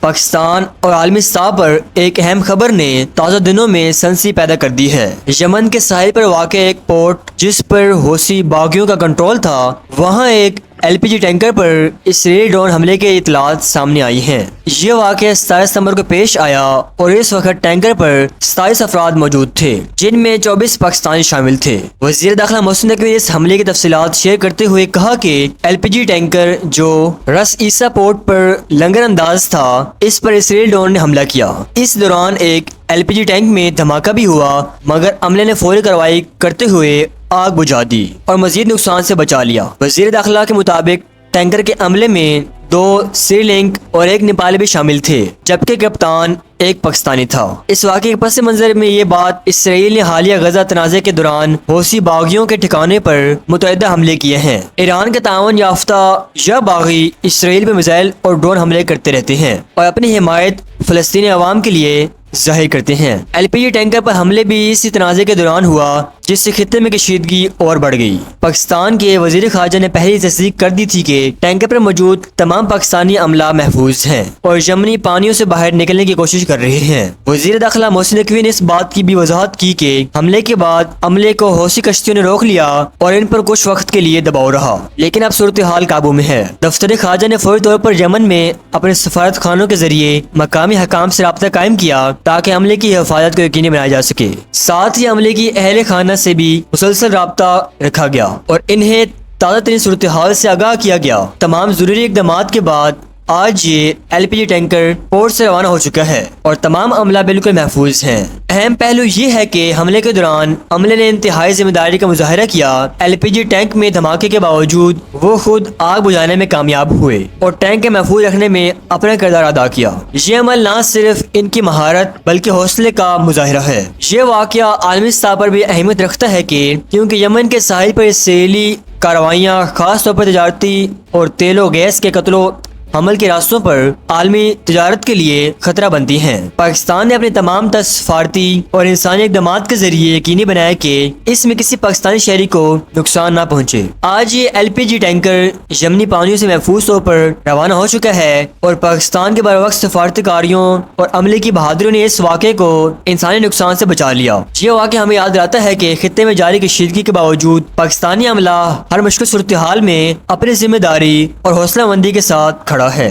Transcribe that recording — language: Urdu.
پاکستان اور عالمی سطح پر ایک اہم خبر نے تازہ دنوں میں سنسی پیدا کر دی ہے۔ یمن کے ساحل پر واقع ایک پورٹ جس پر حوثی باغیوں کا کنٹرول تھا، وہاں ایک LPG ٹینکر پر اسرائیلی ڈرون حملے کے اطلاعات سامنے آئی ہیں۔ یہ واقعہ 27 ستمبر کو پیش آیا اور اس وقت ٹینکر پر 27 افراد موجود تھے، جن میں 24 پاکستانی شامل تھے۔ وزیر داخلہ محسن نقوی نے اس حملے کی تفصیلات شیئر کرتے ہوئے کہا کہ LPG ٹینکر جو رس عیسیٰ پورٹ پر لنگر انداز تھا، اس پر اسرائیلی ڈرون نے حملہ کیا۔ اس دوران ایک LPG ٹینک میں دھماکہ بھی ہوا، مگر عملے نے فوری کارروائی کرتے ہوئے آگ بجھا دی اور مزید نقصان سے بچا لیا۔ وزیر داخلہ کے مطابق ٹینکر کے عملے میں 2 سری لنک اور 1 نیپالی بھی شامل تھے، جبکہ کپتان ایک پاکستانی تھا۔ اس واقعے کے پس منظر میں یہ بات اسرائیل نے حالیہ غزہ تنازع کے دوران حوثی باغیوں کے ٹھکانے پر متعدد حملے کیے ہیں۔ ایران کے تعاون یافتہ یہ باغی اسرائیل پہ میزائل اور ڈرون حملے کرتے رہتے ہیں اور اپنی حمایت فلسطینی عوام کے لیے ظاہر کرتے ہیں۔ LPG ٹینکر پر حملے بھی اسی تنازع کے دوران ہوا، جس سے خطے میں کشیدگی اور بڑھ گئی۔ پاکستان کے وزیر خارجہ نے پہلے تصدیق کر دی تھی کہ ٹینکر پر موجود تمام پاکستانی عملہ محفوظ ہیں اور یمنی پانیوں سے باہر نکلنے کی کوشش کر رہے ہیں۔ وزیر داخلہ محسن نقوی نے اس بات کی بھی وضاحت کی کہ حملے کے بعد عملے کو حوثی کشتیوں نے روک لیا اور ان پر کچھ وقت کے لیے دباؤ رہا، لیکن اب صورتحال قابو میں ہے۔ دفتر خارجہ نے فوری طور پر یمن میں اپنے سفارت خانوں کے ذریعے مقامی حکام سے رابطہ قائم کیا تاکہ عملے کی حفاظت کو یقینی بنایا جا سکے۔ ساتھ ہی عملے کی اہل خانہ سے بھی مسلسل رابطہ رکھا گیا اور انہیں تازہ ترین صورتحال سے آگاہ کیا گیا۔ تمام ضروری اقدامات کے بعد آج یہ LPG ٹینکر پورٹ سے روانہ ہو چکا ہے اور تمام عملہ بالکل محفوظ ہیں۔ اہم پہلو یہ ہے کہ حملے کے دوران عملے نے انتہائی ذمہ داری کا مظاہرہ کیا۔ LPG ٹینک میں دھماکے کے باوجود وہ خود آگ بجھانے میں کامیاب ہوئے اور ٹینک کے محفوظ رکھنے میں اپنا کردار ادا کیا۔ یہ عمل نہ صرف ان کی مہارت بلکہ حوصلے کا مظاہرہ ہے۔ یہ واقعہ عالمی سطح پر بھی اہمیت رکھتا ہے کیونکہ یمن کے ساحل پر اسرائیلی کارروائیاں خاص طور پر تجارتی اور تیل و گیس کے قتل و حمل کے راستوں پر عالمی تجارت کے لیے خطرہ بنتی ہیں۔ پاکستان نے اپنے تمام سفارتی اور انسانی اقدامات کے ذریعے یقینی بنایا کہ اس میں کسی پاکستانی شہری کو نقصان نہ پہنچے۔ آج یہ LPG ٹینکر یمنی پانیوں سے محفوظ طور پر روانہ ہو چکا ہے اور پاکستان کے بروقت سفارتی کاریوں اور عملے کی بہادریوں نے اس واقعے کو انسانی نقصان سے بچا لیا۔ یہ واقعہ ہمیں یاد دلاتا ہے کہ خطے میں جاری کشیدگی کے باوجود پاکستانی عملہ ہر مشکل صورتحال میں اپنی ذمہ داری اور حوصلہ مندی کے ساتھ کھڑا ہے۔